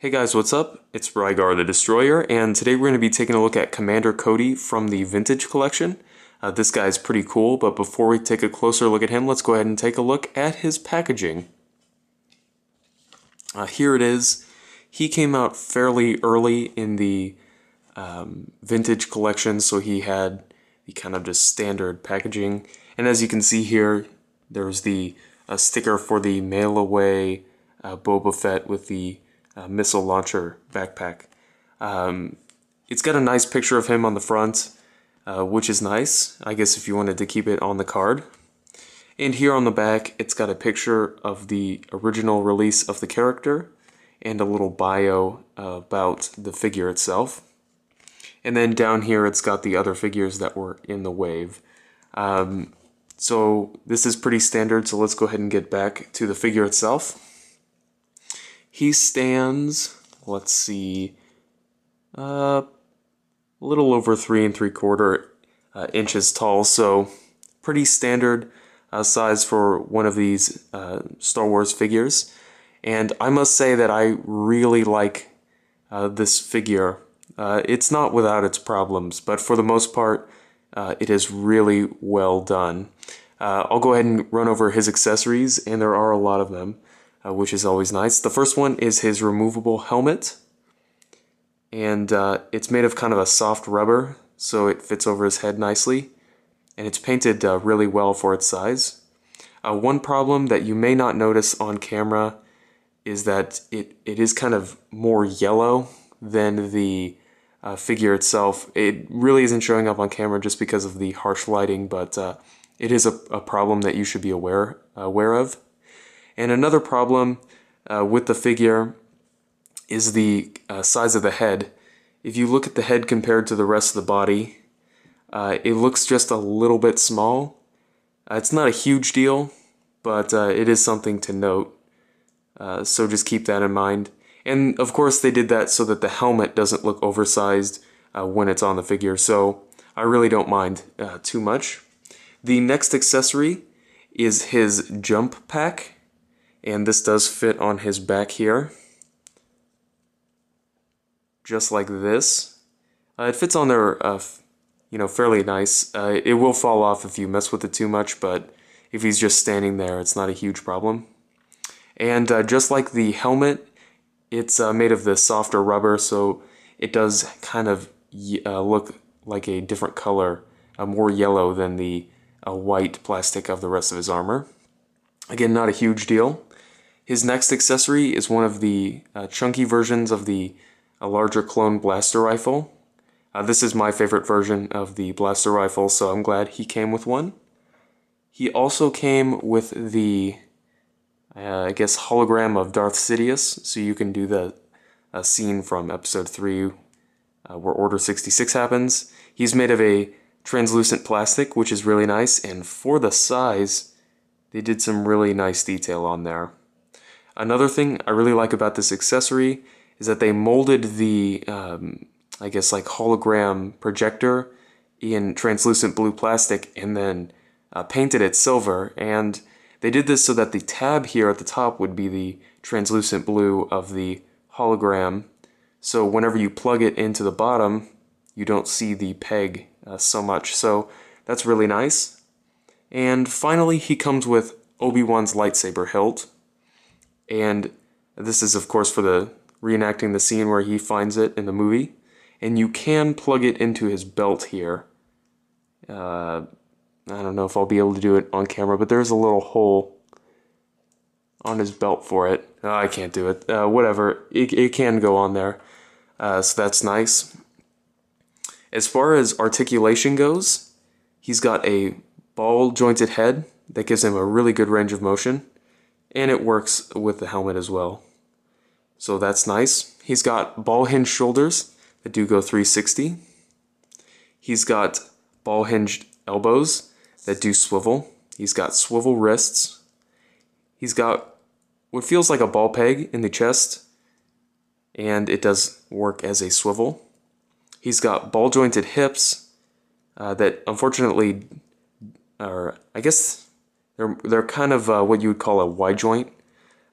Hey guys, what's up? It's Rygar the Destroyer, and today we're going to be taking a look at Commander Cody from the Vintage Collection. This guy's pretty cool, but before we take a closer look at him, let's go ahead and take a look at his packaging. Here it is. He came out fairly early in the Vintage Collection, so he had the kind of just standard packaging. And as you can see here, there's the sticker for the mail-away Boba Fett with the missile launcher backpack. It's got a nice picture of him on the front, which is nice, I guess, if you wanted to keep it on the card. And here on the back, it's got a picture of the original release of the character and a little bio about the figure itself. And then down here, it's got the other figures that were in the wave. So this is pretty standard, so let's go ahead and get back to the figure itself. He stands, let's see, a little over 3 3/4 inches tall, so pretty standard size for one of these Star Wars figures. And I must say that I really like this figure. It's not without its problems, but for the most part, it is really well done. I'll go ahead and run over his accessories, and there are a lot of them. Which is always nice. The first one is his removable helmet, and it's made of kind of a soft rubber, so it fits over his head nicely, and it's painted really well for its size. One problem that you may not notice on camera is that it is kind of more yellow than the figure itself. It really isn't showing up on camera just because of the harsh lighting, but it is a problem that you should be aware of. And another problem with the figure is the size of the head. If you look at the head compared to the rest of the body, it looks just a little bit small. It's not a huge deal, but it is something to note. So just keep that in mind. And of course they did that so that the helmet doesn't look oversized when it's on the figure, so I really don't mind too much. The next accessory is his jump pack. And this does fit on his back here, just like this. It fits on there, fairly nice. It will fall off if you mess with it too much, but if he's just standing there, it's not a huge problem. And just like the helmet, it's made of this softer rubber, so it does kind of look like a different color, more yellow than the white plastic of the rest of his armor. Again, not a huge deal. His next accessory is one of the chunky versions of the larger clone blaster rifle. This is my favorite version of the blaster rifle, so I'm glad he came with one. He also came with the, I guess, hologram of Darth Sidious, so you can do the scene from Episode 3 where Order 66 happens. He's made of a translucent plastic, which is really nice, and for the size, they did some really nice detail on there. Another thing I really like about this accessory is that they molded the, I guess, like hologram projector in translucent blue plastic and then painted it silver. And they did this so that the tab here at the top would be the translucent blue of the hologram. So whenever you plug it into the bottom, you don't see the peg so much. So that's really nice. And finally, he comes with Obi-Wan's lightsaber hilt. And this is, of course, for the reenacting the scene where he finds it in the movie. And you can plug it into his belt here. I don't know if I'll be able to do it on camera, but there's a little hole on his belt for it. I can't do it. Whatever. It can go on there. So that's nice. As far as articulation goes, he's got a ball-jointed head that gives him a really good range of motion. And it works with the helmet as well. So that's nice. He's got ball-hinged shoulders that do go 360. He's got ball-hinged elbows that do swivel. He's got swivel wrists. He's got what feels like a ball peg in the chest, and it does work as a swivel. He's got ball-jointed hips that unfortunately are, I guess, they're kind of what you would call a Y joint,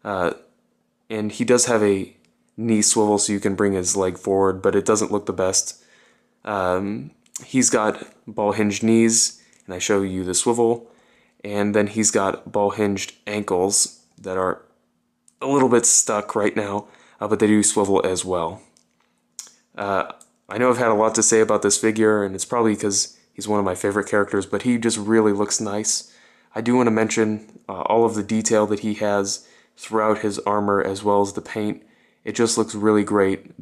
and he does have a knee swivel so you can bring his leg forward, but it doesn't look the best. He's got ball hinged knees, and I show you the swivel, and then he's got ball hinged ankles that are a little bit stuck right now, but they do swivel as well. I know I've had a lot to say about this figure, and it's probably because he's one of my favorite characters, but he just really looks nice. I do want to mention all of the detail that he has throughout his armor as well as the paint. It just looks really great.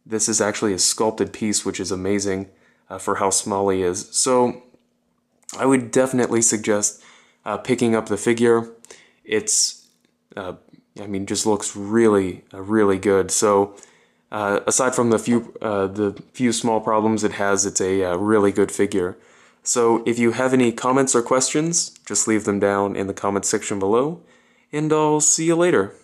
This is actually a sculpted piece, which is amazing for how small he is. So I would definitely suggest picking up the figure. It's, just looks really, really good. So aside from the few small problems it has, it's a really good figure. So if you have any comments or questions, just leave them down in the comments section below, and I'll see you later.